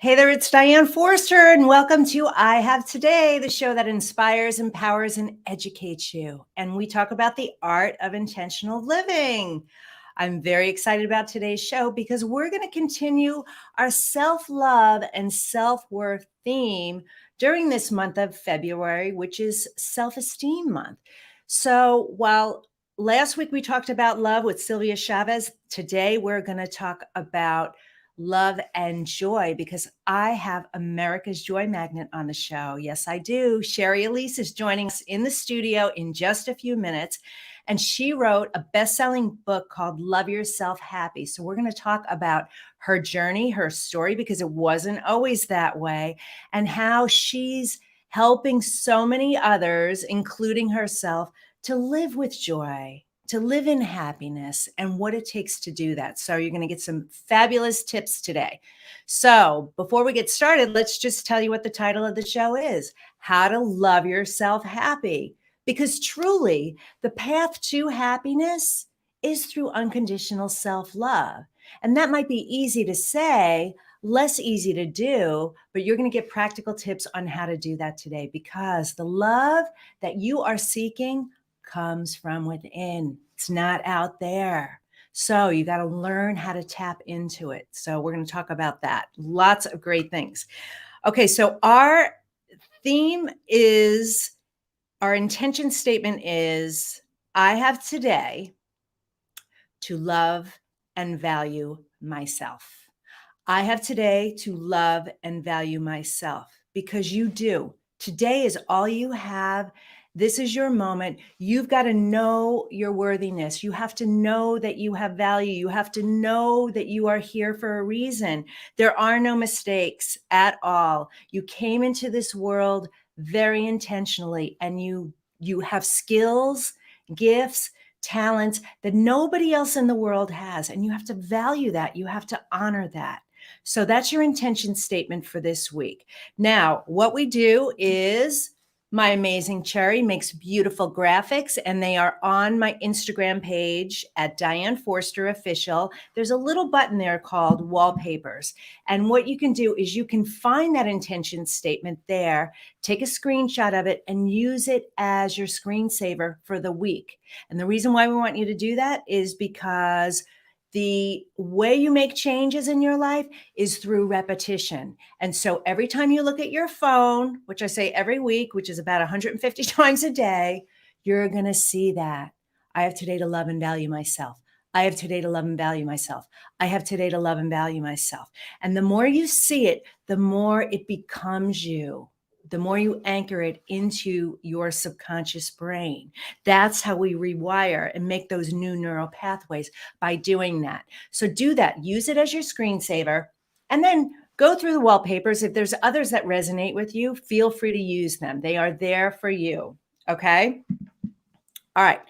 Hey there, it's Diane Forster, and welcome to I Have Today, the show that inspires, empowers, and educates you. And we talk about the art of intentional living. I'm very excited about today's show because we're going to continue our self-love and self-worth theme during this month of February, which is Self-Esteem Month. So while last week we talked about love with Sylvia Chavez, today we're going to talk about love and joy because I have America's Joy Magnet on the show. Yes, I do. Shari Alyse is joining us in the studio in just a few minutes. And she wrote a best-selling book called Love Yourself Happy. So we're going to talk about her journey, her story, because it wasn't always that way, and how she's helping so many others, including herself, to live with joy, to live in happiness, and what it takes to do that. So you're going to get some fabulous tips today. So before we get started, let's just tell you what the title of the show is: How to Love Yourself Happy. Because truly, the path to happiness is through unconditional self-love. And that might be easy to say, less easy to do, but you're going to get practical tips on how to do that today, because the love that you are seeking comes from within. It's not out there. So you got to learn how to tap into it. So we're going to talk about that. Lots of great things. Okay, so our theme is, our intention statement is, I have today to love and value myself. I have today to love and value myself, because you do. Today is all you have. This is your moment. You've got to know your worthiness. You have to know that you have value. You have to know that you are here for a reason. There are no mistakes at all. You came into this world very intentionally, and you have skills, gifts, talents that nobody else in the world has, and you have to value that. You have to honor that. So that's your intention statement for this week. Now, what we do is, my amazing Cherry makes beautiful graphics, and they are on my Instagram page at Diane Forster Official. There's a little button there called Wallpapers. And what you can do is you can find that intention statement there, take a screenshot of it, and use it as your screensaver for the week. And the reason why we want you to do that is because the way you make changes in your life is through repetition. And so every time you look at your phone, which I say every week, which is about 150 times a day, you're going to see that. I have today to love and value myself. I have today to love and value myself. I have today to love and value myself. And the more you see it, the more it becomes you. The more you anchor it into your subconscious brain. That's how we rewire and make those new neural pathways, by doing that. So do that. Use it as your screensaver, and then go through the wallpapers. If there's others that resonate with you, feel free to use them. They are there for you. Okay? All right.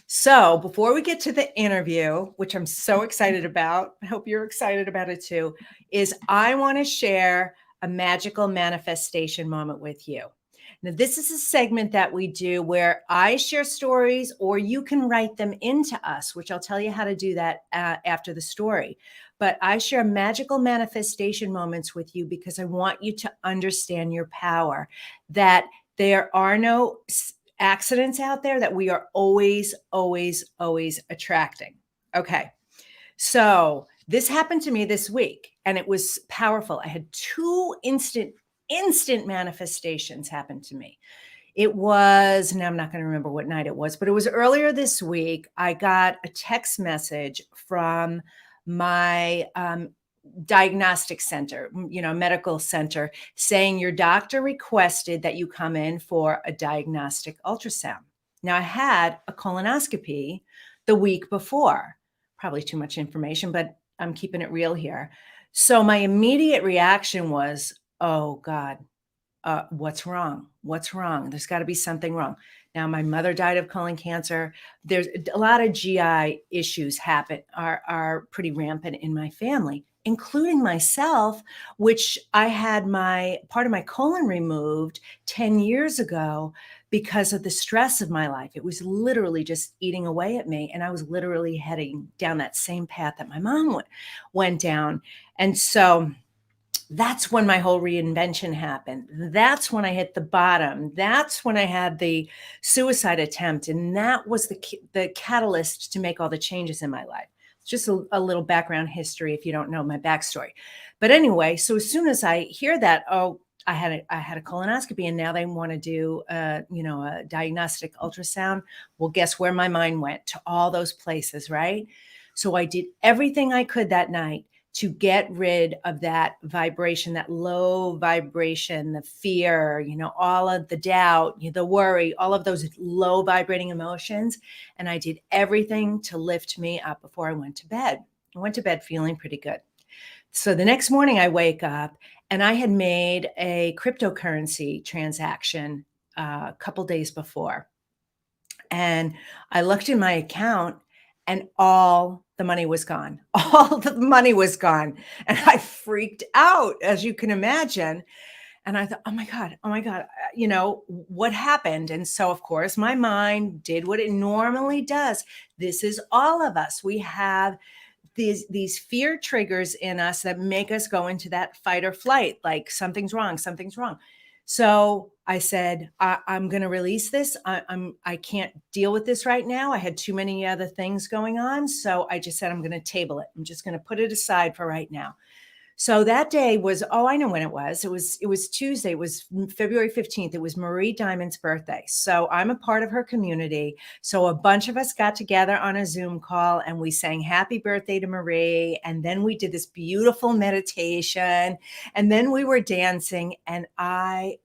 So before we get to the interview, which I'm so excited about, I hope you're excited about it too, is I want to share a magical manifestation moment with you. Now, this is a segment that we do where I share stories, or you can write them into us, which I'll tell you how to do that after the story. But I share magical manifestation moments with you because I want you to understand your power, that there are no accidents out there, that we are always, always, always attracting. Okay. So this happened to me this week, and it was powerful. I had two instant manifestations happen to me. It was, now I'm not going to remember what night it was, but it was earlier this week. I got a text message from my diagnostic center, medical center, saying your doctor requested that you come in for a diagnostic ultrasound. Now, I had a colonoscopy the week before. Probably too much information, but I'm keeping it real here. So my immediate reaction was, oh God, what's wrong? What's wrong? There's got to be something wrong. Now, my mother died of colon cancer. There's a lot of GI issues are pretty rampant in my family, including myself, which I had part of my colon removed 10 years ago because of the stress of my life. It was literally just eating away at me. And I was literally heading down that same path that my mom went down. And so That's when my whole reinvention happened. That's when I hit the bottom. That's when I had the suicide attempt. And that was the catalyst to make all the changes in my life. It's just a little background history if you don't know my backstory. But anyway, so as soon as I hear that, oh, I had a colonoscopy and now they want to do a diagnostic ultrasound. Well, guess where my mind went? To all those places, right? So I did everything I could that night to get rid of that vibration, that low vibration, the fear, all of the doubt, the worry, all of those low vibrating emotions. And I did everything to lift me up before I went to bed. I went to bed feeling pretty good. So the next morning I wake up and I had made a cryptocurrency transaction a couple days before. And I looked in my account and all the money was gone. All the money was gone. And I freaked out, as you can imagine. And I thought, oh my God, what happened? And so, of course, my mind did what it normally does. This is all of us. We have these fear triggers in us that make us go into that fight or flight, like something's wrong, something's wrong. So I said, I'm going to release this. I can't deal with this right now. I had too many other things going on. So I just said, I'm going to table it. I'm just going to put it aside for right now. So that day was, I know when it was. It was Tuesday. It was February 15th. It was Marie Diamond's birthday. So I'm a part of her community. So a bunch of us got together on a Zoom call and we sang happy birthday to Marie. And then we did this beautiful meditation. And then we were dancing and I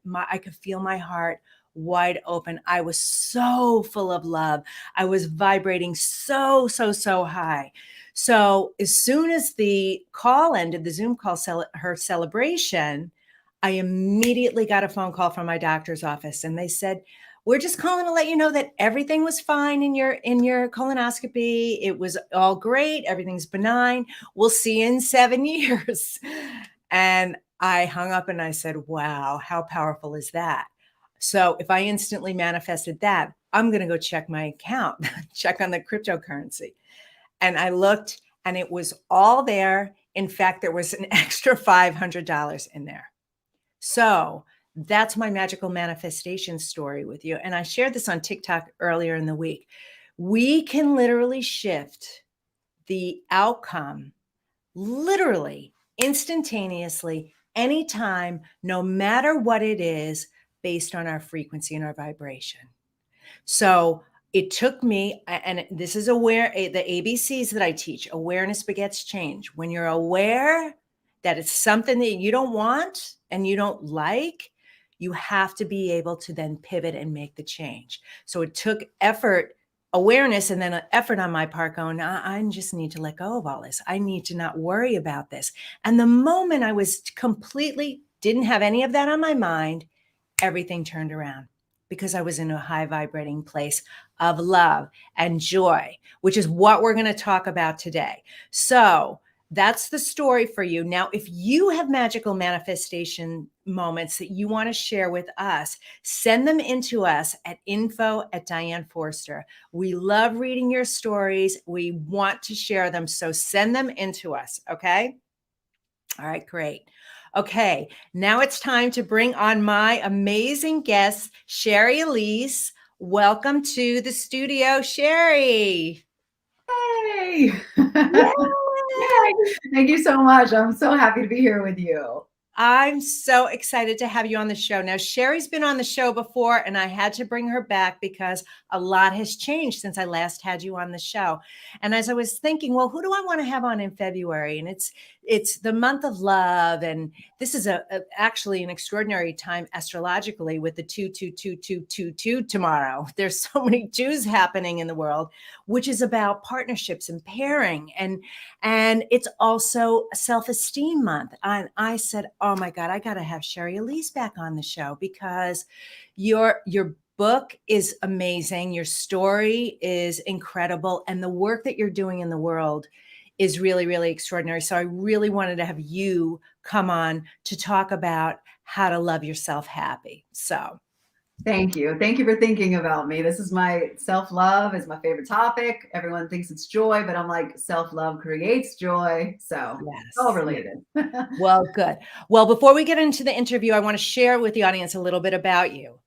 could feel my heart wide open. I was so full of love. I was vibrating so high. So as soon as the call ended, the Zoom call, her celebration, I immediately got a phone call from my doctor's office and they said, we're just calling to let you know that everything was fine in your colonoscopy. It was all great. Everything's benign. We'll see you in 7 years. And I hung up and I said, wow, how powerful is that? So if I instantly manifested that, I'm going to go check my account, check on the cryptocurrency. And I looked and it was all there. In fact, there was an extra $500 in there. So that's my magical manifestation story with you. And I shared this on TikTok earlier in the week. We can literally shift the outcome literally instantaneously, anytime, no matter what it is, based on our frequency and our vibration. So it took me, and this is the ABCs that I teach, awareness begets change. When you're aware that it's something that you don't want and you don't like, you have to be able to then pivot and make the change. So it took effort, awareness, and then an effort on my part going, I just need to let go of all this. I need to not worry about this. And the moment I was didn't have any of that on my mind, everything turned around. Because I was in a high vibrating place of love and joy, which is what we're going to talk about today. So that's the story for you. Now, if you have magical manifestation moments that you want to share with us, send them into us at info@DianeForster. We love reading your stories. We want to share them. So send them into us. Okay. All right, great. Okay, now it's time to bring on my amazing guest, Shari Alyse. Welcome to the studio, Shari. Hey! Yay! Thank you so much. I'm so happy to be here with you. I'm so excited to have you on the show. Now, Shari's been on the show before, and I had to bring her back because a lot has changed since I last had you on the show. And as I was thinking, well, who do I want to have on in February? And it's the month of love, and this is actually an extraordinary time astrologically with the 22222 tomorrow. There's so many twos happening in the world, which is about partnerships and pairing, and it's also self-esteem month. And I said, oh my God, I got to have Shari Alyse back on the show because your book is amazing. Your story is incredible. And the work that you're doing in the world is really, really extraordinary. So I really wanted to have you come on to talk about how to love yourself happy. So Thank you. Thank you for thinking about me. This is my self-love is my favorite topic. Everyone thinks it's joy, but I'm like, self-love creates joy. So it's all Yes. Yeah. related. Well, good. Well, before we get into the interview, I want to share with the audience a little bit about you.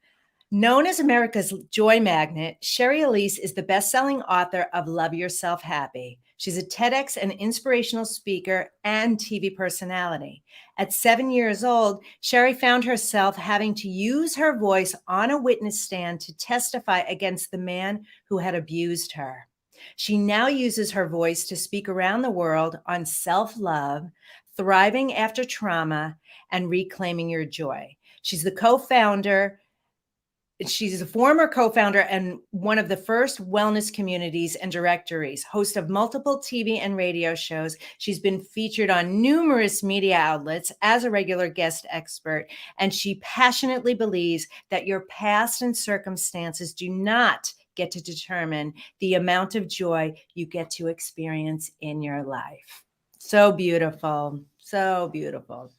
Known as America's joy magnet, Shari Alyse is the best-selling author of Love Yourself Happy. She's a TEDx and inspirational speaker and TV personality. At 7 years old, Shari found herself having to use her voice on a witness stand to testify against the man who had abused her. She now uses her voice to speak around the world on self-love, thriving after trauma, and reclaiming your joy. She's a former co-founder and one of the first wellness communities and directories, host of multiple TV and radio shows. She's been featured on numerous media outlets as a regular guest expert, and she passionately believes that your past and circumstances do not get to determine the amount of joy you get to experience in your life. So beautiful. So beautiful.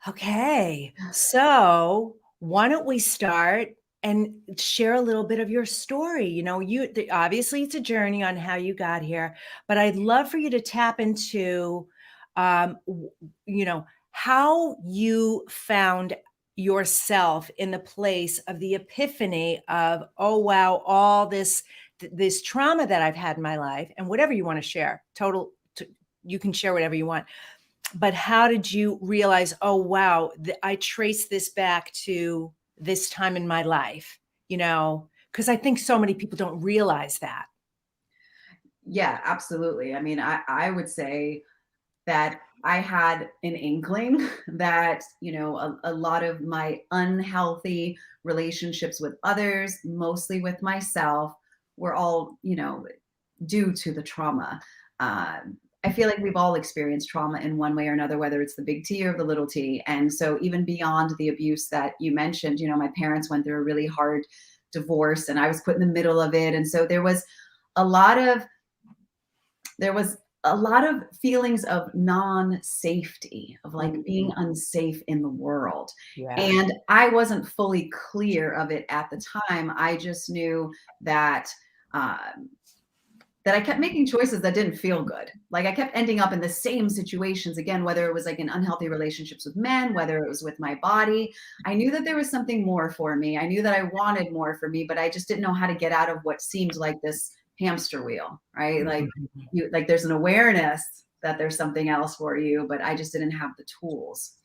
Okay, so why don't we start and share a little bit of your story? Obviously it's a journey on how you got here, but I'd love for you to tap into, um, w- how you found yourself in the place of the epiphany of, oh wow, all this trauma that I've had in my life, and whatever you want to share. You can share whatever you want, but how did you realize, oh wow, I trace this back to this time in my life? Because I think so many people don't realize that. Yeah, absolutely. I mean, I would say that I had an inkling that, a lot of my unhealthy relationships with others, mostly with myself, were all, due to the trauma. I feel like we've all experienced trauma in one way or another, whether it's the big T or the little t. And so, even beyond the abuse that you mentioned, my parents went through a really hard divorce and I was put in the middle of it. And so, a lot of there was a lot of feelings of non-safety, of like being Mhm. unsafe in the world. Yeah. And I wasn't fully clear of it at the time. I just knew that um, that I kept making choices that didn't feel good. Like I kept ending up in the same situations again, whether it was like in unhealthy relationships with men, whether it was with my body. I knew that there was something more for me. I knew that I wanted more for me, but I just didn't know how to get out of what seemed like this hamster wheel, right? Like Mhm. there's an awareness that there's something else for you, but I just didn't have the tools.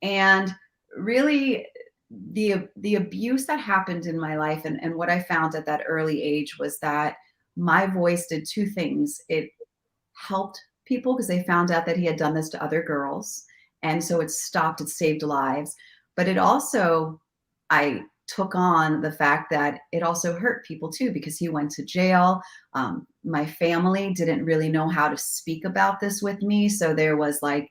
And really the abuse that happened in my life and what I found at that early age was that my voice did two things. It helped people because they found out that he had done this to other girls. And so it saved lives. But it also, I took on the fact that it also hurt people too because he went to jail. My family didn't really know how to speak about this with me. So there was like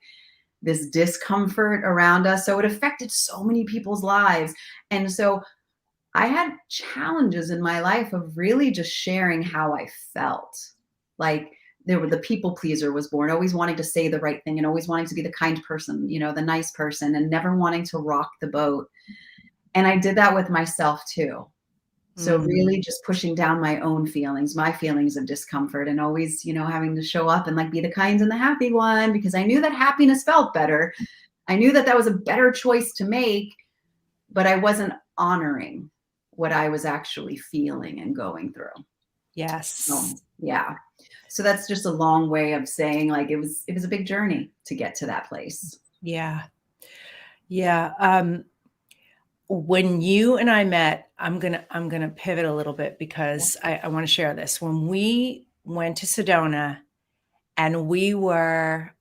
this discomfort around us. So it affected so many people's lives. And so I had challenges in my life of really just sharing how I felt. Like there were the people pleaser was born, always wanting to say the right thing and always wanting to be the kind person, the nice person and never wanting to rock the boat. And I did that with myself too. So Mhm. really just pushing down my feelings of discomfort and always, having to show up and like be the kind and the happy one because I knew that happiness felt better. I knew that that was a better choice to make, but I wasn't honoring what I was actually feeling and going through. Yes. So, yeah. So that's just a long way of saying like it was a big journey to get to that place. Yeah. Yeah. When you and I met, I'm gonna pivot a little bit because I want to share this. When we went to Sedona, and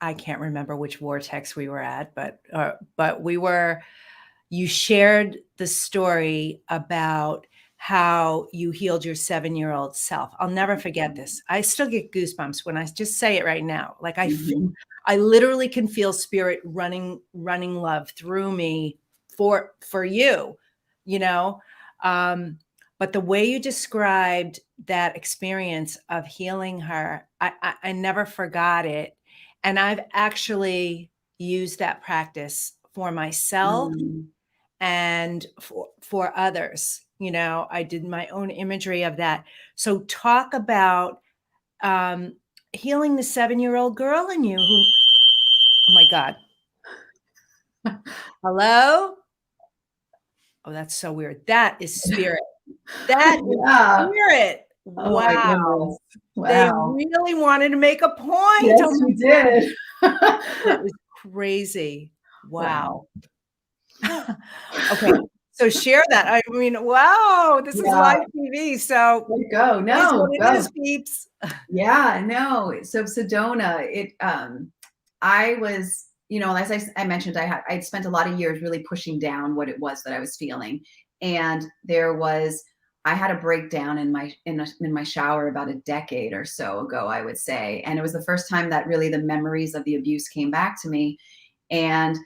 I can't remember which vortex we were at, but you shared the story about how you healed your 7-year-old self. I'll never forget this. I still get goosebumps when I just say it right now. Like Mhm. I literally can feel spirit running love through me for you, you know. Um, but the way you described that experience of healing her, I never forgot it, and I've actually used that practice for myself Mm. and for others. You know, I did my own imagery of that. So talk about healing the 7-year-old girl in you who, oh my God. Hello? Oh, that's so weird. That is spirit. That Yeah. is spirit. Oh my Wow. goodness. They Wow. really wanted to make a point. Yes, Oh you my God. did. That is crazy. Wow. Okay. So share that. I mean, wow, this is Yeah. live TV. So There you go. it is No, what it go. is, peeps. Yeah, no. So Sedona, I was, you know, as I mentioned, I'd spent a lot of years really pushing down what it was that I was feeling. And I had a breakdown in my shower about a decade or so ago, I would say. And it was the first time that really the memories of the abuse came back to me. And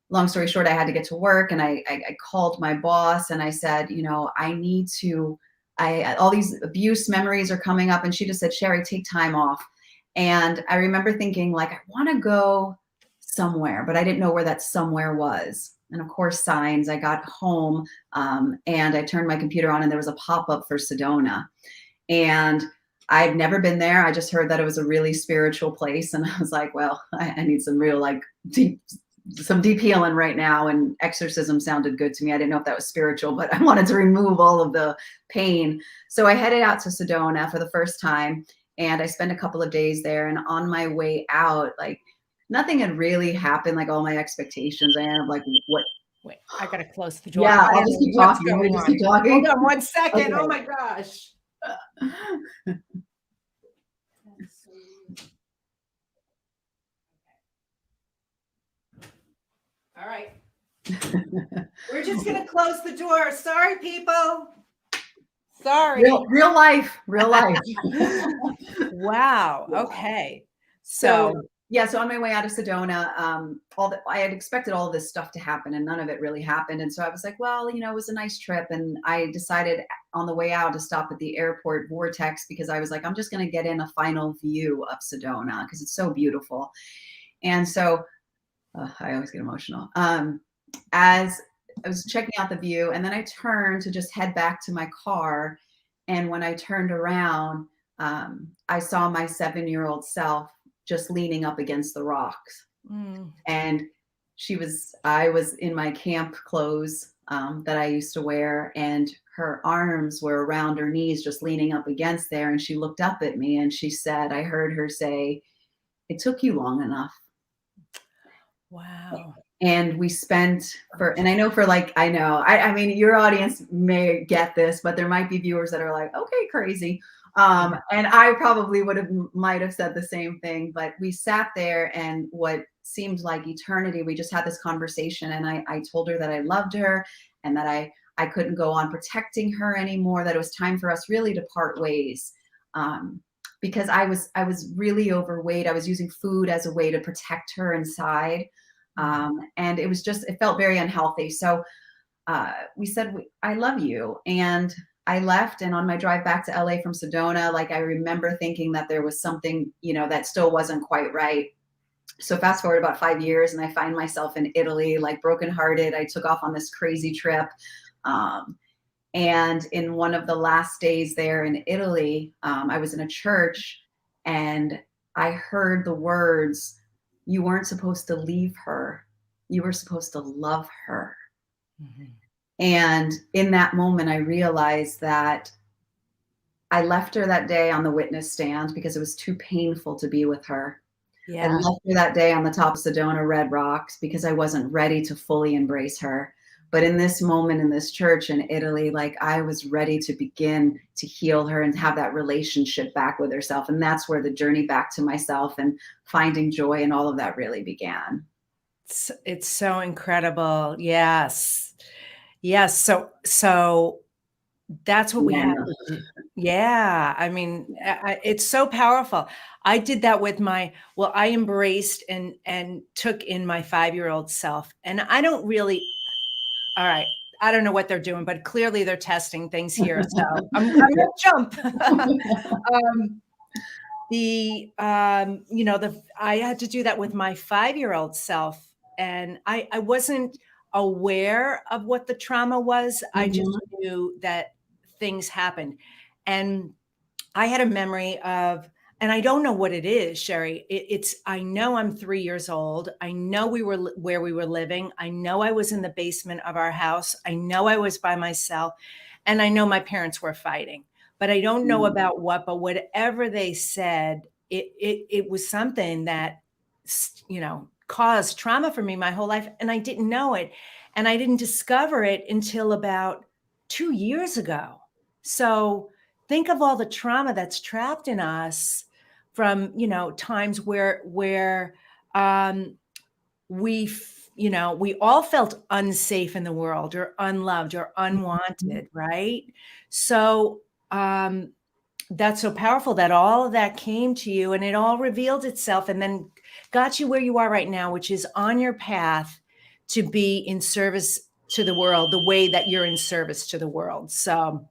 long story short, I had to get to work, and I called my boss and I said, you know, all these abuse memories are coming up. And she just said, Shari, take time off. And I remember thinking, like, I want to go somewhere, but I didn't know where that somewhere was. And of course, signs. I got home, and I turned my computer on, and there was a pop-up for Sedona. And I'd never been there. I just heard that it was a really spiritual place. And I was like, well, I need some real, like, some deep healing right now, and exorcism sounded good to me. I didn't know if that was spiritual, but I wanted to remove all of the pain. So I headed out to Sedona for the first time, and I spent a couple of days there. And on my way out, like, nothing had really happened, like all my expectations. I ended up like, what? Wait, I gotta close the door. Yeah, I I'll don't just know keep what's talking. You want me going to just on. keep talking? Hold on 1 second. Okay. Oh my gosh. All right. We're just gonna close the door. Sorry, people. Sorry. Real life. Wow. Yeah. Okay. So yeah, so on my way out of Sedona, I had expected all of this stuff to happen, and none of it really happened. And so I was like, well, you know, it was a nice trip. And I decided on the way out to stop at the airport Vortex, because I was like, I'm just going to get in a final view of Sedona because it's so beautiful. And so I always get emotional. As I was checking out the view, and then I turned to just head back to my car. And when I turned around, I saw my 7-year-old self just leaning up against the rocks. And I was in my camp clothes that I used to wear, and her arms were around her knees, just leaning up against there. And she looked up at me and she said, I heard her say, "It took you long enough." Wow. And we spent and I know I mean, your audience may get this, but there might be viewers that are like, okay, crazy. And I probably might have said the same thing, but we sat there, and what seemed like eternity, we just had this conversation, and I told her that I loved her, and that I couldn't go on protecting her anymore, that it was time for us really to part ways. Because I was really overweight. I was using food as a way to protect her inside. And it felt very unhealthy. So we said, I love you. And I left. And on my drive back to LA from Sedona, like, I remember thinking that there was something, you know, that still wasn't quite right. So fast forward about 5 years, and I find myself in Italy, like, brokenhearted. I took off on this crazy trip. And in one of the last days there in Italy, I was in a church, and I heard the words, "You weren't supposed to leave her. You were supposed to love her." Mm-hmm. And in that moment, I realized that I left her that day on the witness stand because it was too painful to be with her. Yeah. I left her that day on the top of Sedona Red Rocks because I wasn't ready to fully embrace her. But in this moment in this church in Italy, like, I was ready to begin to heal her and have that relationship back with herself. And that's where the journey back to myself and finding joy and all of that really began. It's so incredible. Yes. Yes. So that's what we have to do. Yeah. I mean, it's so powerful. I did that with I embraced and took in my 5-year-old self. And I don't really, all right, I don't know what they're doing, but clearly they're testing things here. So I'm going to jump. I had to do that with my 5-year-old self. And I wasn't aware of what the trauma was. I just Mhm. knew that things happened. And I had a memory of, and I don't know what it is, Shari. I know I'm 3 years old. I know where we were living. I know I was in the basement of our house. I know I was by myself. And I know my parents were fighting, but I don't know Mm. about what, but whatever they said, it was something that, caused trauma for me my whole life. And I didn't know it. And I didn't discover it until about 2 years ago. So think of all the trauma that's trapped in us from, times where um, we all felt unsafe in the world or unloved or Mhm. unwanted, right? So um, that's so powerful that all of that came to you and it all revealed itself and then got you where you are right now, which is on your path to be in service to the world, the way that you're in service to the world. So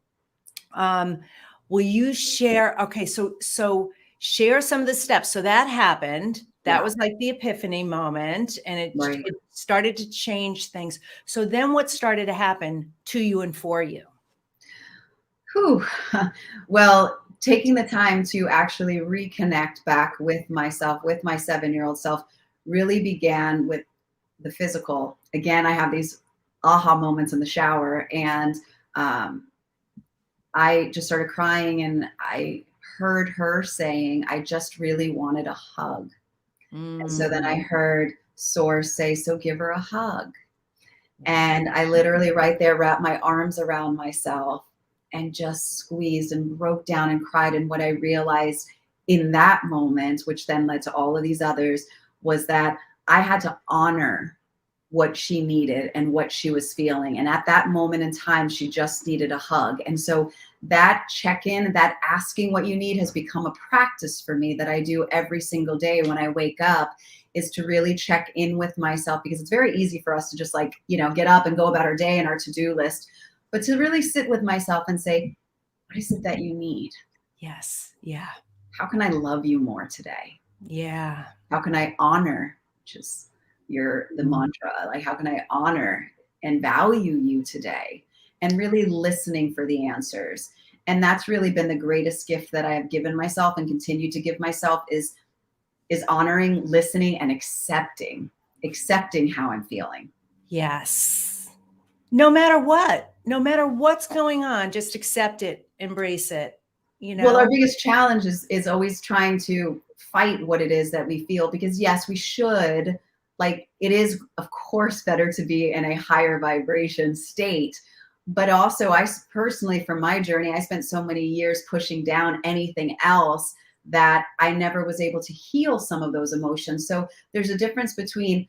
um, will you share? Okay, so share some of the steps. So that happened. That Yeah, was like the epiphany moment, and right. it started to change things. So then, what started to happen to you and for you? Whew. Well, taking the time to actually reconnect back with myself, with my 7-year-old self, really began with the physical. Again, I have these aha moments in the shower, and um, I just started crying, and I heard her saying, I just really wanted a hug. And so then I Mm, heard Source say, so give her a hug. And I literally right there wrapped my arms around myself and just squeezed and broke down and cried. And what I realized in that moment, which then led to all of these others, was that I had to honor what she needed and what she was feeling. And at that moment in time, she just needed a hug. And so that check in, that asking what you need has become a practice for me that I do every single day when I wake up, is to really check in with myself, because it's very easy for us to just like, get up and go about our day and our to-do list, but to really sit with myself and say, what is it that you need? yes. Yeah. How can I love you more today? Yeah. How can I honor, which is the Mm, mantra, like how can I honor and value you today? And really listening for the answers. And that's really been the greatest gift that I have given myself and continue to give myself, is honoring, listening, and accepting how I'm feeling. yes. No matter what's going on, just accept it, embrace it, you Well, our know? biggest challenge is always trying to fight what it is that we feel, because yes, we should, like, it is of course better to be in a higher vibration state. But also personally, from my journey, I spent so many years pushing down anything else that I never was able to heal some of those emotions. So there's a difference between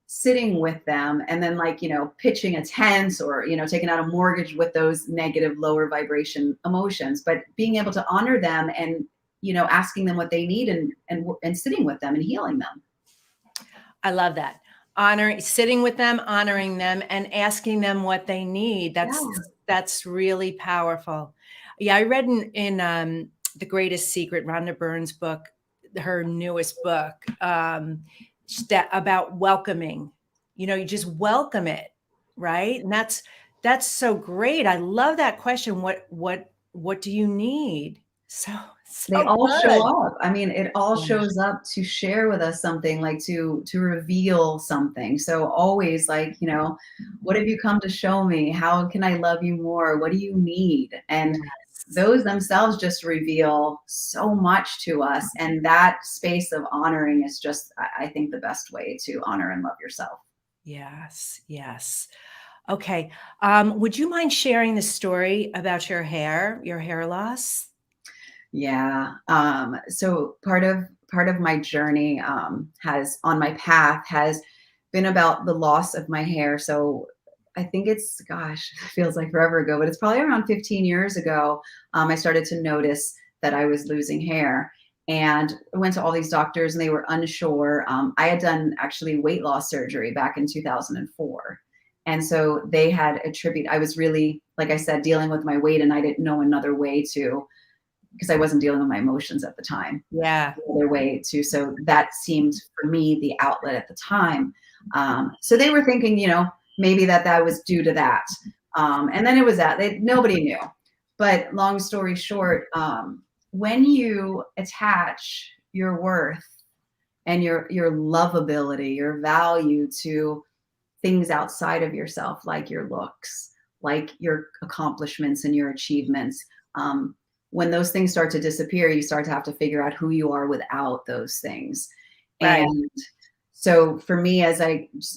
sitting with them and then, like, pitching a tent or, taking out a mortgage with those negative lower vibration emotions, but being able to honor them and, asking them what they need, and sitting with them and healing them. I love that. Sitting with them, honoring them, and asking them what they need. Yeah. That's really powerful. Yeah, I read in The Greatest Secret, Rhonda Byrne's book, her newest book, that about welcoming. You just welcome it, right? And that's so great. I love that question. What do you need? They So all show good. up. I mean, it all Yeah. shows up to share with us something, like to reveal something. So always, like, what have you come to show me? How can I love you more? What do you need? And Yes. those themselves just reveal so much to us. And that space of honoring is just, I think, the best way to honor and love yourself. Yes, yes. Okay. Would you mind sharing the story about your hair loss? Yeah. So part of my journey, has on my path has been about the loss of my hair. So I think it's, gosh, it feels like forever ago, but it's probably around 15 years ago. I started to notice that I was losing hair, and I went to all these doctors and they were unsure. I had done actually weight loss surgery back in 2004. And so they had I was really, like I said, dealing with my weight, and I didn't know another way to, because I wasn't dealing with my emotions at the time. Yeah. The other way too. So that seemed for me the outlet at the time. So they were thinking, maybe that was due to that. And then it was that nobody knew. But long story short, when you attach your worth and your lovability, your value to things outside of yourself, like your looks, like your accomplishments and your achievements, when those things start to disappear, you start to have to figure out who you are without those things. Right. And so for me, as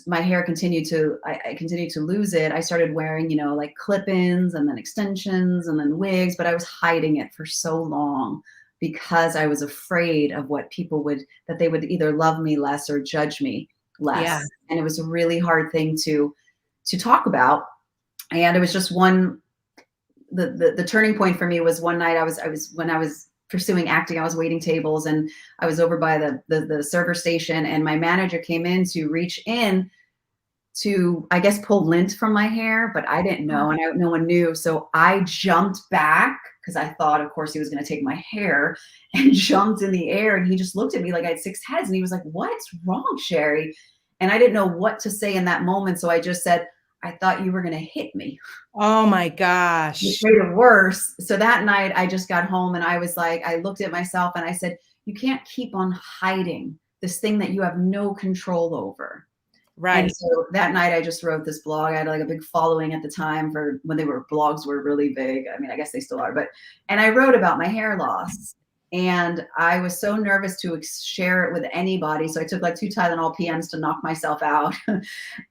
my hair continued to, I continued to lose it. I started wearing, like clip-ins and then extensions and then wigs, but I was hiding it for so long because I was afraid of what that they would either love me less or judge me less. Yeah. And it was a really hard thing to talk about. And it was just the turning point for me was one night when I was pursuing acting, I was waiting tables and I was over by the server station, and my manager came in to reach in to, I guess, pull lint from my hair, but I didn't know, and no one knew. So I jumped back because I thought, of course, he was going to take my hair, and jumped in the air. And he just looked at me like I had 6 heads, and he was like, "What's wrong, Shari?" And I didn't know what to say in that moment. So I just said, "I thought you were going to hit me." Oh my gosh. It made it worse. So that night I just got home and I was like, I looked at myself and I said, you can't keep on hiding this thing that you have no control over. Right. And so that night I just wrote this blog. I had like a big following at the time for when blogs were really big. I mean, I guess they still are, and I wrote about my hair loss. And I was so nervous to share it with anybody. So I took like 2 Tylenol PMs to knock myself out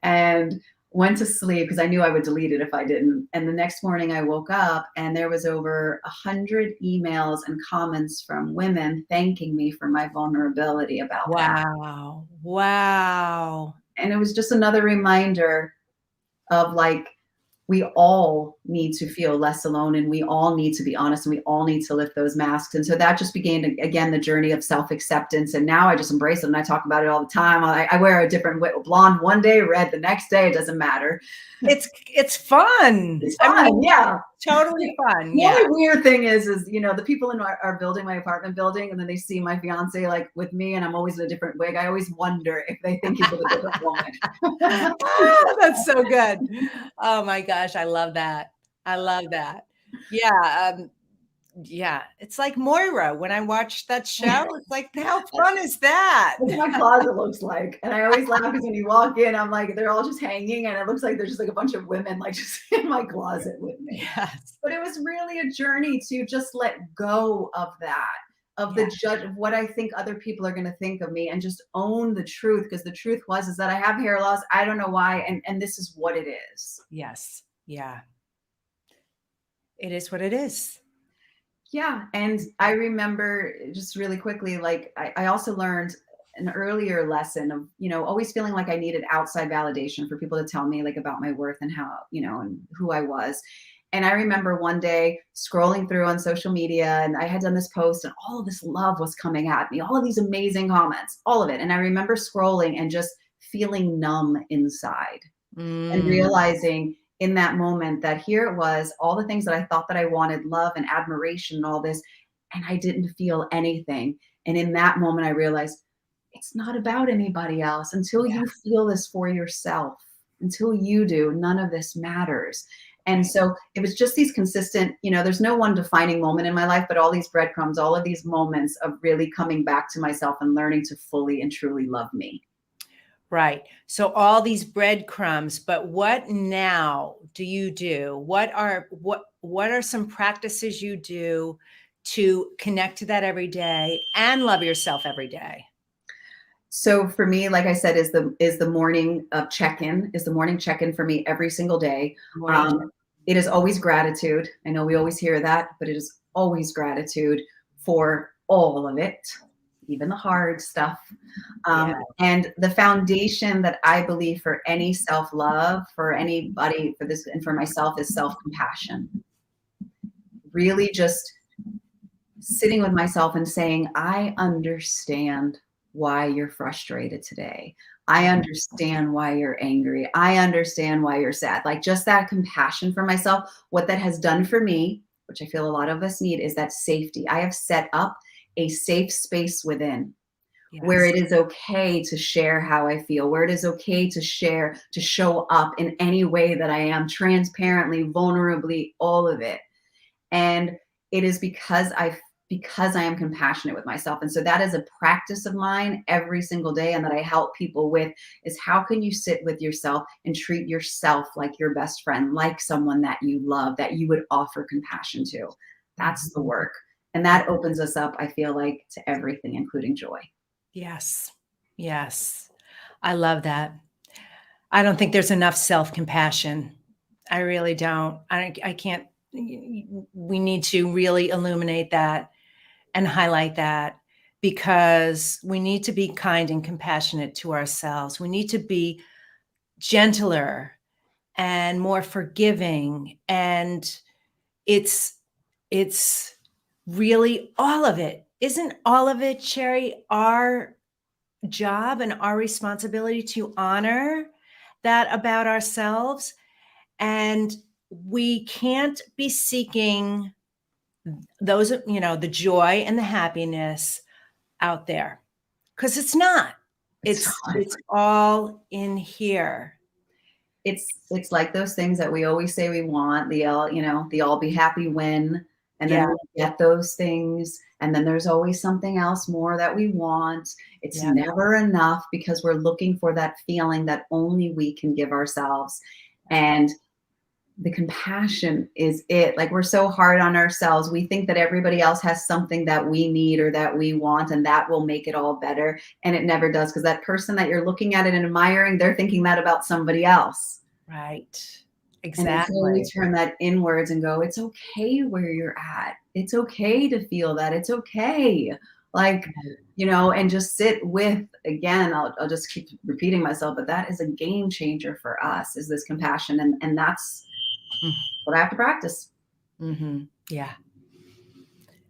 and went to sleep because I knew I would delete it if I didn't. And the next morning I woke up and there was over 100 emails and comments from women thanking me for my vulnerability about that. Wow. And it was just another reminder of like, we all need to feel less alone, and we all need to be honest, and we all need to lift those masks. And so that just began, again, the journey of self-acceptance. And now I just embrace it, and I talk about it all the time. I wear a different blonde one day, red the next day. It doesn't matter. It's fun. It's fun. I mean, yeah. Totally fun. The only weird thing is, the people in our building, my apartment building, and then they see my fiance like with me, and I'm always in a different wig. I always wonder if they think he's with a different woman. That's so good. Oh my gosh, I love that. I love that. Yeah. Yeah, it's like Moira. When I watched that show, it's like, how fun is that? That's what my closet looks like. And I always laugh because when you walk in, I'm like, they're all just hanging, and it looks like there's just like a bunch of women like just in my closet with me. Yes. But it was really a journey to just let go of that, of the judge of what I think other people are going to think of me, and just own the truth. Because the truth is that I have hair loss. I don't know why. And this is what it is. Yes. Yeah. It is what it is. Yeah. And I remember just really quickly, like I also learned an earlier lesson of, always feeling like I needed outside validation for people to tell me like about my worth and how, and who I was. And I remember one day scrolling through on social media, and I had done this post, and all of this love was coming at me, all of these amazing comments, all of it. And I remember scrolling and just feeling numb inside and realizing in that moment that here it was, all the things that I thought that I wanted, love and admiration and all this, and I didn't feel anything. And in that moment, I realized it's not about anybody else. Until you feel this for yourself, until you do, none of this matters. And so it was just these consistent, there's no one defining moment in my life, but all these breadcrumbs, all of these moments of really coming back to myself and learning to fully and truly love me. Right. So all these breadcrumbs, but what now do you do? What are some practices you do to connect to that every day and love yourself every day? So for me, like I said, is the morning of check-in, is the morning check-in for me every single day. It is always gratitude. I know we always hear that, but it is always gratitude for all of it, even the hard stuff. And the foundation that I believe for any self-love, for anybody, for this and for myself, is self-compassion. Really just sitting with myself and saying, I understand why you're frustrated today. I understand why you're angry. I understand why you're sad. Like just that compassion for myself. What that has done for me, which I feel a lot of us need, is that safety. I have set up a safe space within where Yes. it is okay to share how I feel, where it is okay to share, to show up in any way that I am, transparently, vulnerably, all of it. And it is because I am compassionate with myself. And so that is a practice of mine every single day, and that I help people with, is how can you sit with yourself and treat yourself like your best friend, like someone that you love, that you would offer compassion to. That's the Mhm. work. And that opens us up, I feel like, to everything, including joy. Yes. Yes. I love that. I don't think there's enough self-compassion. I really don't. I can't we need to really illuminate that and highlight that, because we need to be kind and compassionate to ourselves. We need to be gentler and more forgiving, and it's it's really all of it. Isn't all of it, Sherry, our job and our responsibility to honor that about ourselves? And we can't be seeking those, the joy and the happiness out there, because it's not. It's It's all in here. it's like those things that we always say we want, the all, the all be happy when, and then Yeah, we get those things, and then there's always something else more that we want. It's yeah, never enough, because we're looking for that feeling that only we can give ourselves. And the compassion is it. Like, we're so hard on ourselves. We think that everybody else has something that we need or that we want, and that will make it all better. And it never does, because that person that you're looking at and admiring, they're thinking that about somebody else. right. And until we Exactly. turn that inwards and go, it's okay where you're at. It's okay to feel that. It's okay. Like, Right. and just sit with, again, I'll just keep repeating myself, but that is a game changer for us, is this compassion. And that's what I have to practice. Mm-hmm. Yeah.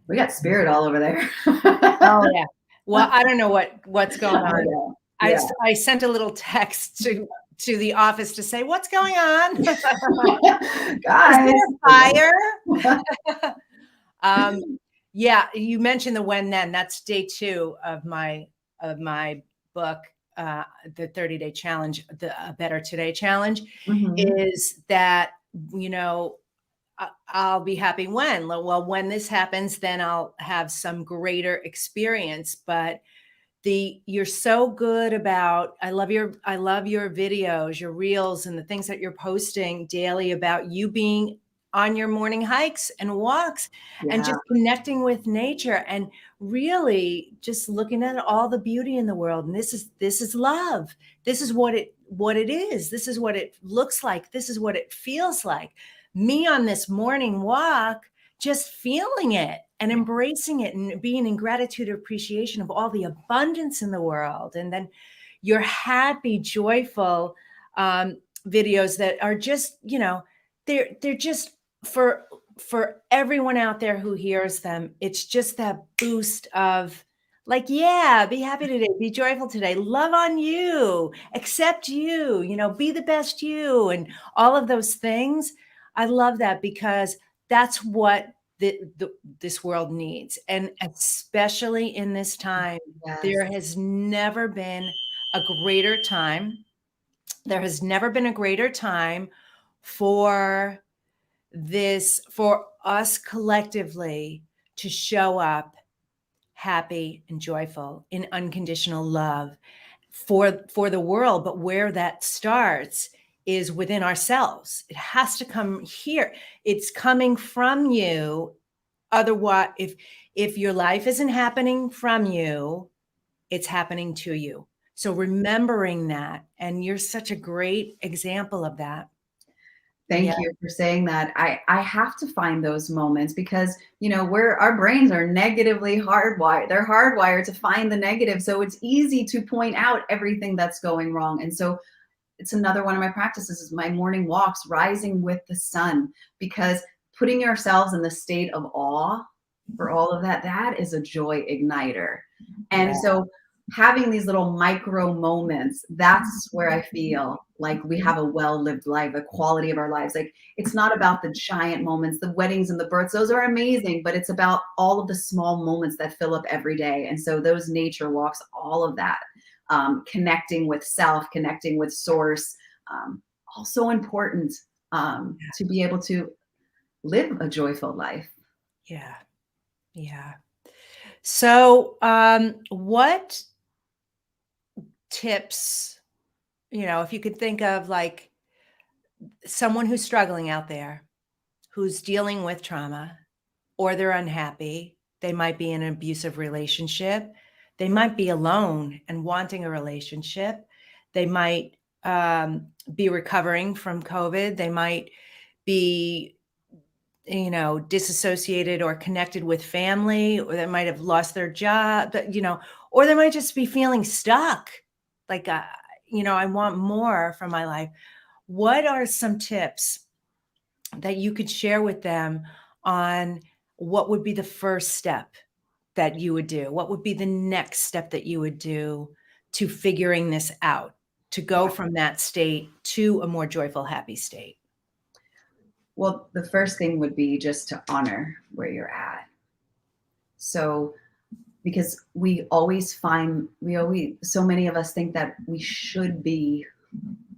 We got spirit all over there. Oh, yeah. Well, I don't know what's going I on. know. Yeah. I sent a little text to the office to say, "What's going on? Is Guys. there a fire?" Um, yeah, you mentioned the when then. That's day 2 of my book, the 30-day challenge, the Better Today challenge, Mhm. is that, you know, I'll be happy when. Well, when this happens, then I'll have some greater experience. But you're so good about, I love your videos, your reels, and the things that you're posting daily about you being on your morning hikes and walks and Yeah. just connecting with nature and really just looking at all the beauty in the world. And this is love. This is what it is. This is what it looks like. This is what it feels like. Me on this morning walk, just feeling it and embracing it and being in gratitude or appreciation of all the abundance in the world. And then your happy, joyful videos that are just, they're just for everyone out there who hears them. It's just that boost of, like, yeah, be happy today, be joyful today, love on you, accept you, be the best you, and all of those things. I love that, because that's what this world needs. And especially in this time, Yes. there has never been a greater time. There has never been a greater time for for us collectively to show up happy and joyful in unconditional love for the world. But where that starts is within ourselves. It has to come here. It's coming from you. Otherwise, if your life isn't happening from you, it's happening to you. So remembering that, and you're such a great example of that. Yeah. Thank you for saying that. I have to find those moments, because, our brains are negatively hardwired. They're hardwired to find the negative. So it's easy to point out everything that's going wrong. And so it's another one of my practices, is my morning walks, rising with the sun, because putting yourselves in the state of awe for all of that, that is a joy igniter. And Yeah. so having these little micro moments, that's where I feel like we have a well-lived life, the quality of our lives. Like, it's not about the giant moments, the weddings and the births, those are amazing, but it's about all of the small moments that fill up every day. And so those nature walks, all of that, connecting with self, connecting with source, also important, to be able to live a joyful life. Yeah. Yeah. So, what tips, if you could think of like someone who's struggling out there, who's dealing with trauma, or they're unhappy, they might be in an abusive relationship, they might be alone and wanting a relationship, they might be recovering from COVID, they might be disassociated or connected with family, or they might have lost their job, or they might just be feeling stuck. Like, I want more from my life. What are some tips that you could share with them on what would be the first step that you would do? What would be the next step that you would do to figuring this out, to go Yeah. from that state to a more joyful, happy state? Well, the first thing would be just to honor where you're at. So, because so many of us think that we should be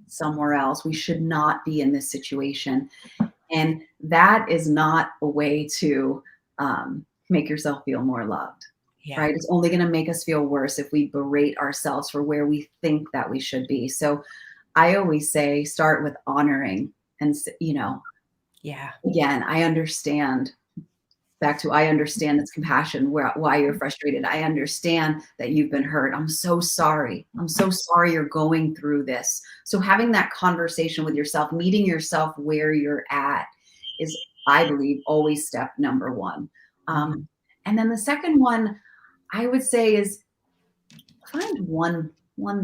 somewhere else. We should not be in this situation. And that is not a way to make yourself feel more loved, Yeah. right? It's only going to make us feel worse if we berate ourselves for where we think that we should be. So I always say, start with honoring. And, Yeah. again, I understand. Back to, I understand it's compassion, why you're frustrated. I understand that you've been hurt. I'm so sorry. I'm so sorry you're going through this. So having that conversation with yourself, meeting yourself where you're at, is, I believe, always step number one. Mhm. And then the second one, I would say, is find one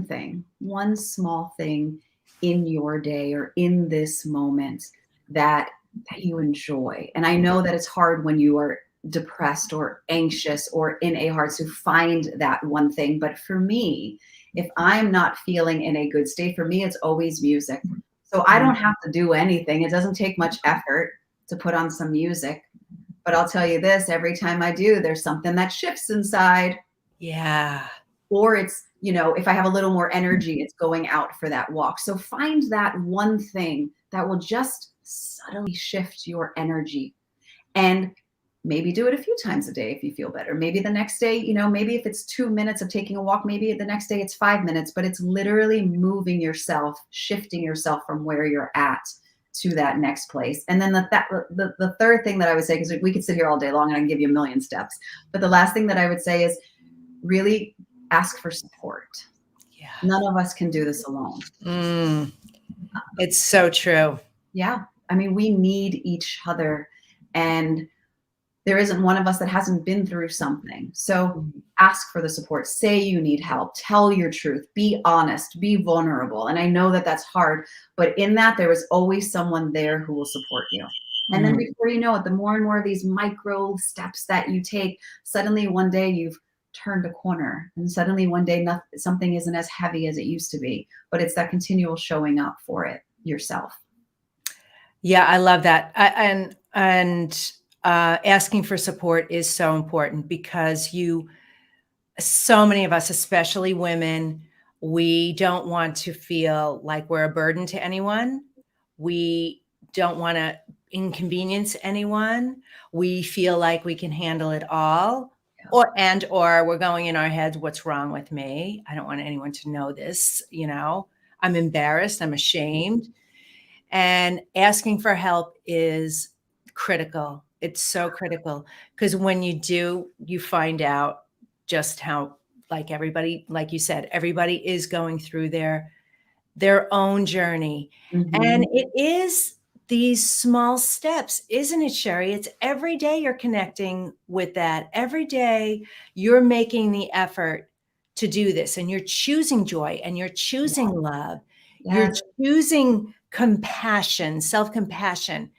thing, one small thing in your day or in this moment that you enjoy. And I know that it's hard when you are depressed or anxious or in a hard to find that one thing. But for me, if I'm not feeling in a good state, for me, it's always music. So I don't have to do anything. It doesn't take much effort to put on some music. But I'll tell you this, every time I do, there's something that shifts inside. Yeah. Or it's, if I have a little more energy, it's going out for that walk. So find that one thing that will just subtly shift your energy, and maybe do it a few times a day if you feel better. Maybe the next day, maybe if it's 2 minutes of taking a walk, maybe the next day it's 5 minutes, but it's literally moving yourself, shifting yourself from where you're at to that next place. And then the third thing that I would say, because we could sit here all day long and I can give you a million steps, but the last thing that I would say is really ask for support. Yeah. None of us can do this alone. It's so true. Yeah. I mean, we need each other, and there isn't one of us that hasn't been through something. So ask for the support, say you need help, tell your truth, be honest, be vulnerable. And I know that that's hard, but in that, there is always someone there who will support you. And then before you know it, the more and more of these micro steps that you take, suddenly one day you've turned a corner, and suddenly one day something isn't as heavy as it used to be, but it's that continual showing up for it yourself. Yeah, I love that. And asking for support is so important, because so many of us, especially women, we don't want to feel like we're a burden to anyone. We don't want to inconvenience anyone. We feel like we can handle it all. Yeah. Or we're going in our heads, what's wrong with me? I don't want anyone to know this, I'm embarrassed, I'm ashamed. And asking for help is critical. It's so critical, because when you do, you find out just how, like everybody, like you said, everybody is going through their own journey. And it is these small steps, isn't it, Shari? It's every day you're connecting with that. Every day you're making the effort to do this, and you're choosing joy, and you're choosing love. You're Yes. choosing compassion, self-compassion.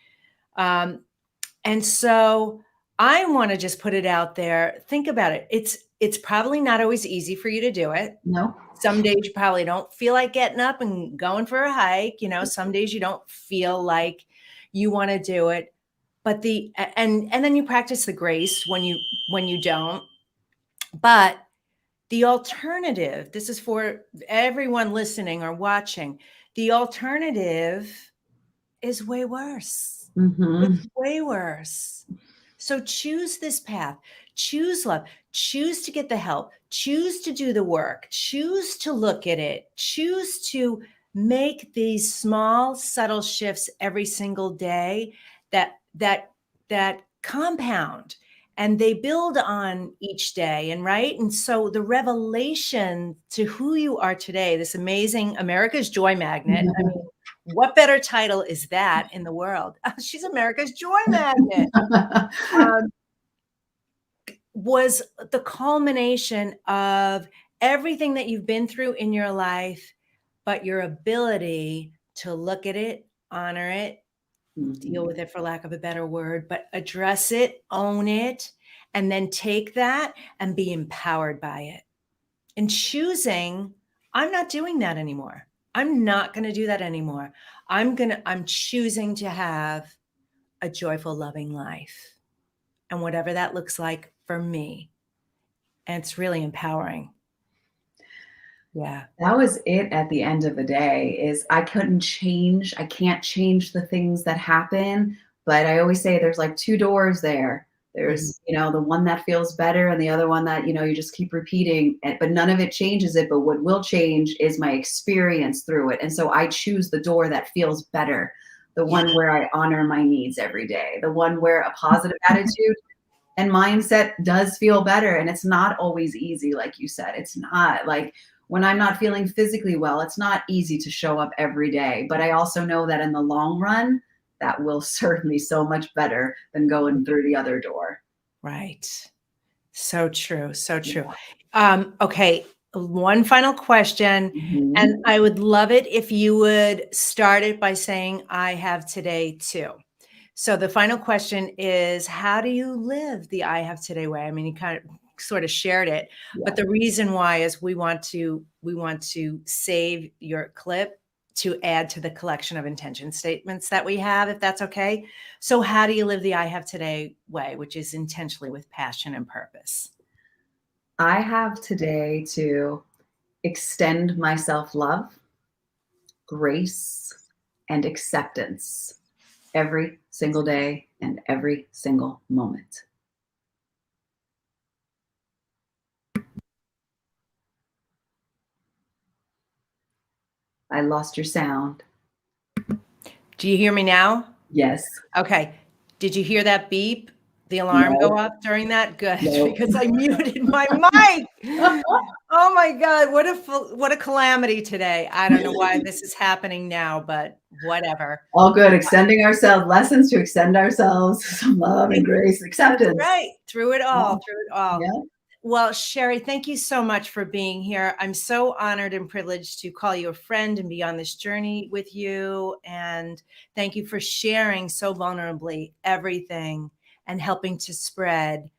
And so I want to just put it out there. Think about it. It's it's probably not always easy for you to do it. No. Some days you probably don't feel like getting up and going for a hike. Some days you don't feel like you want to do it. But and then you practice the grace when you don't. But the alternative, this is for everyone listening or watching, the alternative is way worse. It's way worse. So choose this path, choose love, choose to get the help, choose to do the work, choose to look at it, choose to make these small, subtle shifts every single day that compound, and they build on each day. And so the revelation to who you are today, this amazing America's Joy Magnet. I mean, what better title is that in the world? She's America's Joy Magnet. Was the culmination of everything that you've been through in your life, but your ability to look at it, honor it, deal with it, for lack of a better word, but address it, own it, and then take that and be empowered by it. And choosing, I'm not doing that anymore. I'm not going to do that anymore. I'm choosing to have a joyful, loving life. And whatever that looks like for me. And it's really empowering. Yeah. That was it at the end of the day. Is I can't change the things that happen, but I always say there's like two doors there. There's, the one that feels better and the other one that, you just keep repeating, but none of it changes it. But what will change is my experience through it. And so I choose the door that feels better, the one where I honor my needs every day, the one where a positive attitude and mindset does feel better. And it's not always easy. Like you said, it's not like when I'm not feeling physically well, it's not easy to show up every day. But I also know that in the long run, that will serve me so much better than going through the other door. Right. So true. So true. Yeah. Okay. One final question. And I would love it if you would start it by saying, I have today too. So the final question is, how do you live the I have today way? I mean, you kind of sort of shared it, but the reason why is we want to save your clip to add to the collection of intention statements that we have, if that's okay. So how do you live the I have today way, which is intentionally with passion and purpose? I have today to extend my self-love, grace, and acceptance every single day and every single moment. I lost your sound. Do you hear me now? Yes. Okay. Did you hear that beep? The alarm go off during that? Good, because I muted my mic. Oh my God, what a calamity today. I don't know why this is happening now, but whatever. All good. Extending ourselves, lessons to extend ourselves, some love and grace, acceptance. That's right. Through it all. Yeah. Well, Shari, thank you so much for being here. I'm so honored and privileged to call you a friend and be on this journey with you. And thank you for sharing so vulnerably everything and helping to spread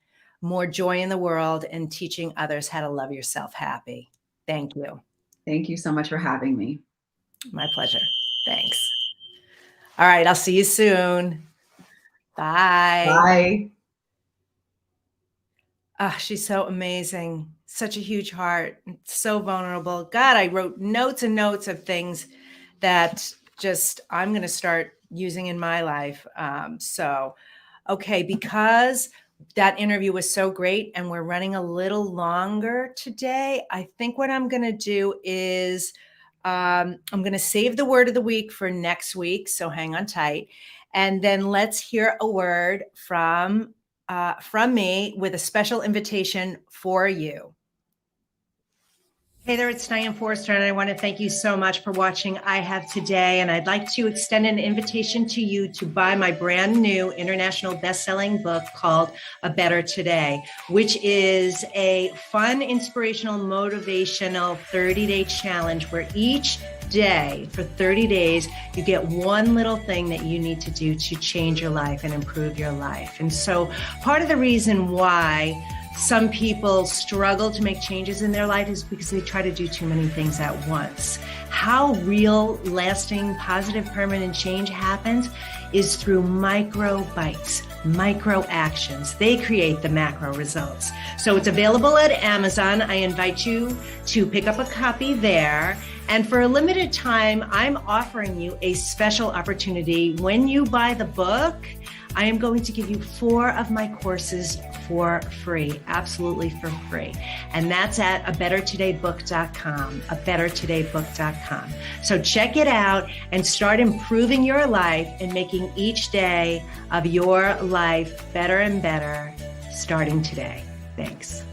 more joy in the world and teaching others how to love yourself happy. Thank you. Thank you so much for having me. My pleasure. Thanks. All right. I'll see you soon. Bye. Bye. She's so amazing. Such a huge heart. So vulnerable. God, I wrote notes and notes of things that just I'm going to start using in my life. Okay, because that interview was so great and we're running a little longer today, I think what I'm going to do is I'm going to save the word of the week for next week. So hang on tight. And then let's hear a word from me with a special invitation for you. Hey there, it's Diane Forrester, and I want to thank you so much for watching I Have Today. And I'd like to extend an invitation to you to buy my brand new international best-selling book called A Better Today, which is a fun, inspirational, motivational 30-day challenge where each day for 30 days, you get one little thing that you need to do to change your life and improve your life. And so part of the reason why some people struggle to make changes in their life is because they try to do too many things at once. How real, lasting, positive, permanent change happens is through micro bites, micro actions. They create the macro results. So it's available at Amazon. I invite you to pick up a copy there. And for a limited time, I'm offering you a special opportunity. When you buy the book, I am going to give you 4 of my courses for free, absolutely for free. And that's at abettertodaybook.com, abettertodaybook.com. So check it out and start improving your life and making each day of your life better and better starting today. Thanks.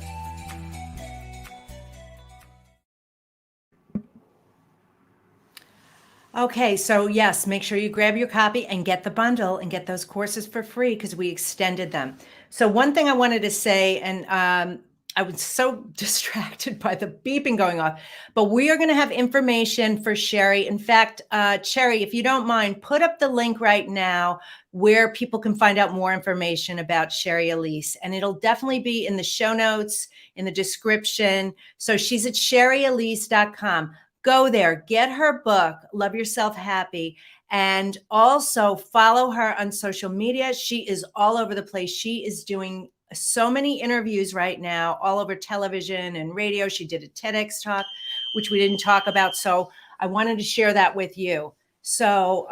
Okay, so yes, make sure you grab your copy and get the bundle and get those courses for free because we extended them. So one thing I wanted to say, and I was so distracted by the beeping going off, but we are going to have information for Shari. In fact, Shari, if you don't mind, put up the link right now where people can find out more information about Shari Alyse. And it'll definitely be in the show notes, in the description. So she's at sharialyse.com. Go there, get her book, Love Yourself Happy, and also follow her on social media. She is all over the place. She is doing so many interviews right now, all over television and radio. She did a TEDx talk, which we didn't talk about. So I wanted to share that with you. So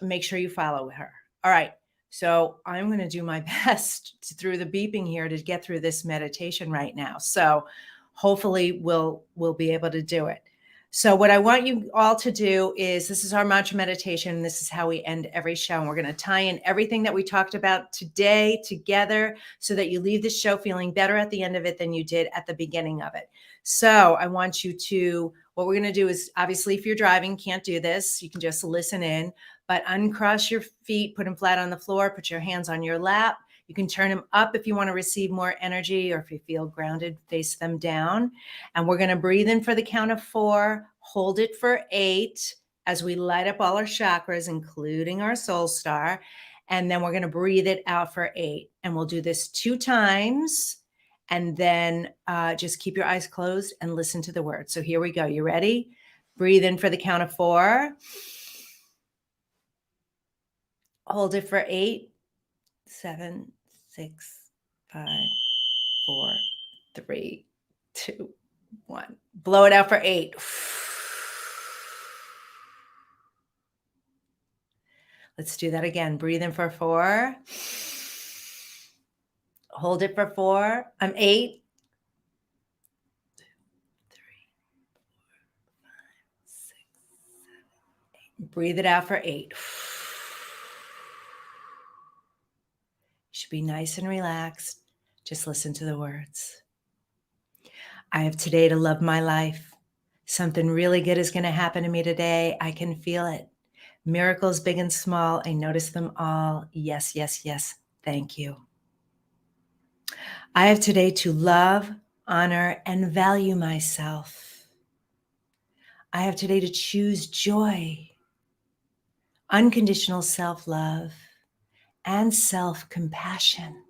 make sure you follow her. All right. So I'm going to do my best through the beeping here to get through this meditation right now. So hopefully we'll be able to do it. So what I want you all to do is, this is our mantra meditation. This is how we end every show. And we're going to tie in everything that we talked about today together so that you leave the show feeling better at the end of it than you did at the beginning of it. So I want you to, what we're going to do is, obviously, if you're driving, can't do this. You can just listen in, but uncross your feet, put them flat on the floor, put your hands on your lap. You can turn them up if you want to receive more energy, or if you feel grounded, face them down. And we're going to breathe in for the count of 4, hold it for 8 as we light up all our chakras, including our soul star. And then we're going to breathe it out for 8. And we'll do this 2 times. And then just keep your eyes closed and listen to the words. So here we go. You ready? Breathe in for the count of 4. Hold it for 8. 7, 6, 5, 4, 3, 2, 1. Blow it out for 8. Let's do that again. Breathe in for 4. Hold it for 4. 8. 2, 3, 4, 5, 6, 7, 8. Breathe it out for 8. Should be nice and relaxed. Just listen to the words. I have today to love my life. Something really good is going to happen to me today. I can feel it. Miracles big and small. I notice them all. Yes, yes, yes. Thank you. I have today to love, honor, and value myself. I have today to choose joy, unconditional self-love, and self-compassion.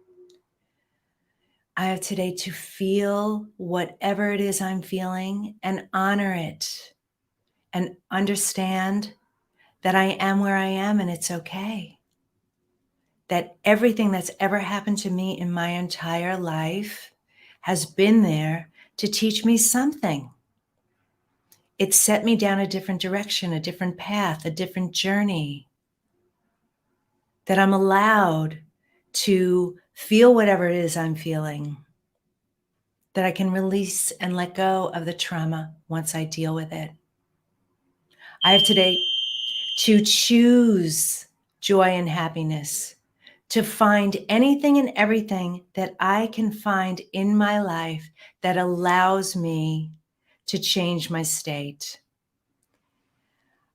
I have today to feel whatever it is I'm feeling and honor it and understand that I am where I am and it's okay. That everything that's ever happened to me in my entire life has been there to teach me something. It set me down a different direction, a different path, a different journey. That I'm allowed to feel whatever it is I'm feeling, that I can release and let go of the trauma once I deal with it. I have today to choose joy and happiness, to find anything and everything that I can find in my life that allows me to change my state.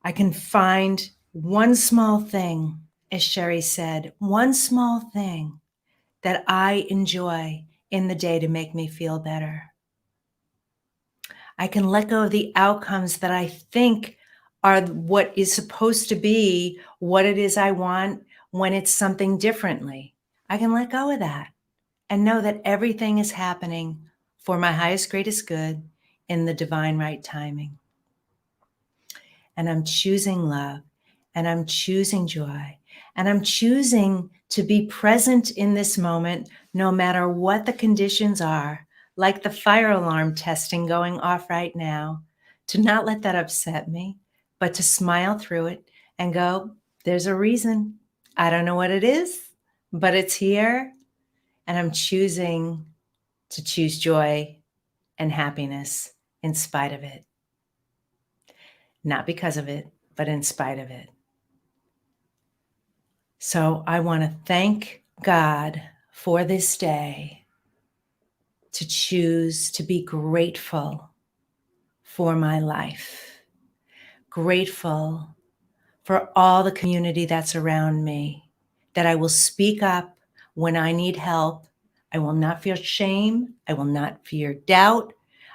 I can find one small thing, as Shari said, one small thing that I enjoy in the day to make me feel better. I can let go of the outcomes that I think are what is supposed to be what it is I want when it's something differently. I can let go of that and know that everything is happening for my highest, greatest good in the divine right timing. And I'm choosing love, and I'm choosing joy, and I'm choosing to be present in this moment no matter what the conditions are, like the fire alarm testing going off right now, to not let that upset me, but to smile through it and go, there's a reason. I don't know what it is, but it's here. And I'm choosing to choose joy and happiness in spite of it. Not because of it, but in spite of it. So I want to thank God for this day, to choose to be grateful for my life, grateful for all the community that's around me, that I will speak up when I need help. I will not feel shame. I will not fear doubt.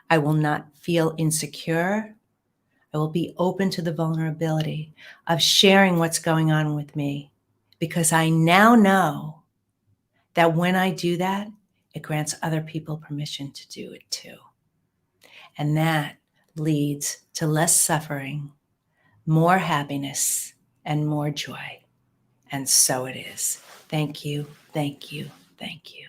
I will not feel insecure. I will be open to the vulnerability of sharing what's going on with me, because I now know that when I do that, it grants other people permission to do it too. And that leads to less suffering, more happiness, and more joy. And so it is. Thank you, thank you, thank you.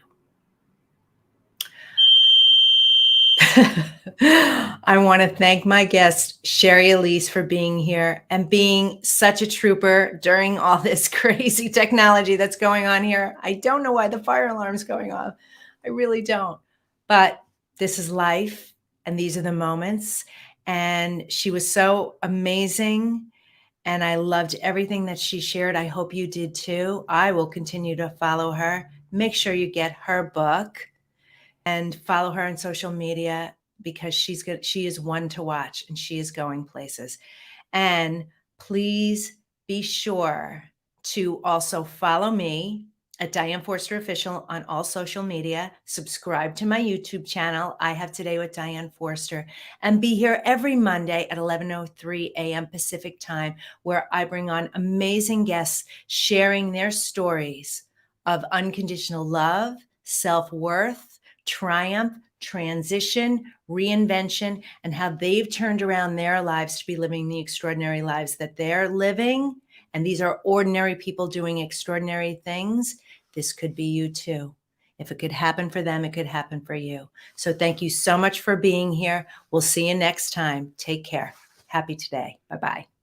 I want to thank my guest, Shari Alyse, for being here and being such a trooper during all this crazy technology that's going on here. I don't know why the fire alarm's going off. I really don't. But this is life, and these are the moments. And she was so amazing. And I loved everything that she shared. I hope you did too. I will continue to follow her. Make sure you get her book and follow her on social media, because she is one to watch, and she is going places. And please be sure to also follow me at Diane Forster Official on all social media. Subscribe to my YouTube channel, I Have Today with Diane Forster, and be here every Monday at 11:03 a.m. Pacific time, where I bring on amazing guests sharing their stories of unconditional love, self-worth, triumph, transition, reinvention, and how they've turned around their lives to be living the extraordinary lives that they're living. And these are ordinary people doing extraordinary things. This could be you too. If it could happen for them, it could happen for you. So thank you so much for being here. We'll see you next time. Take care. Happy today. Bye-bye.